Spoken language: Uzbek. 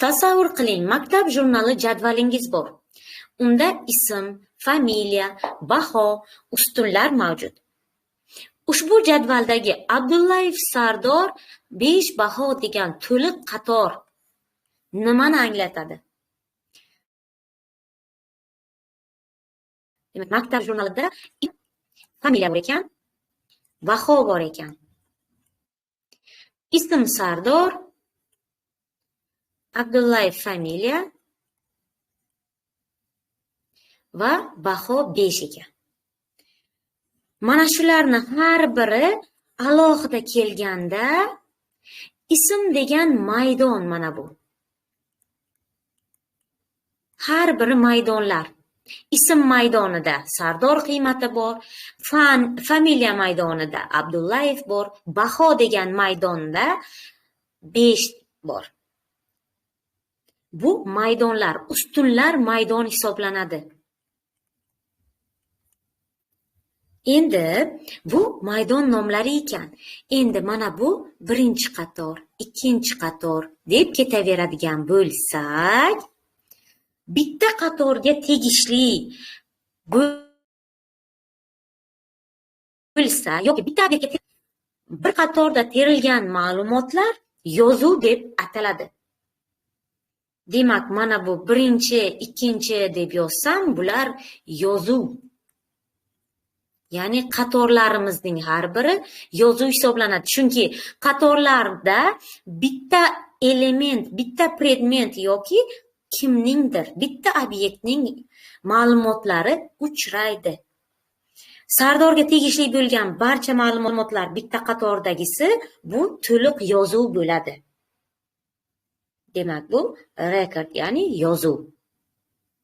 Tasavvur qiling, maktab jurnali jadvalingiz bor. Unda ism, familiya, baho, ustunlar mavjud. Ushbu jadvaldagi Abdullayev Sardor 5 baho degan to'liq qator nimani anglatadi? Demak, maktab jurnalida familiya bor ekan, baho bor ekan. Ism Sardor, Abdullayev familiya va baho 5 ekan. Mana shularni har biri alohida kelganda ism degan maydon mana bu. Har biri maydonlar. Ism maydonida Sardor qiymati bor, familiya maydonida Abdullayev bor, baho degan maydonda 5 bor. Bu maydonlar, ustunlar maydon hisoblanadi. Endi bu maydon nomlari ekan. Endi mana bu birinchi qator, ikkinchi qator deb ketaveradigan bo'lsak, bitta qatorga tegishli bo'lsa yoki bitta obyektga bir qatorda terilgan ma'lumotlar yozuv deb ataladi. Demak, mana bu birinchi, ikkinchi deb yozsam, bular yozuv. Ya'ni qatorlarimizning har biri yozuv hisoblanadi. Chunki qatorlarda bitta element, bitta predmet yoki kimningdir, bitta obyektning ma'lumotlari uchraydi. Sardorga tegishli bo'lgan barcha ma'lumotlar bitta qatordagisi bu to'liq yozuv bo'ladi. Demak, bu rekord, ya'ni yozuv.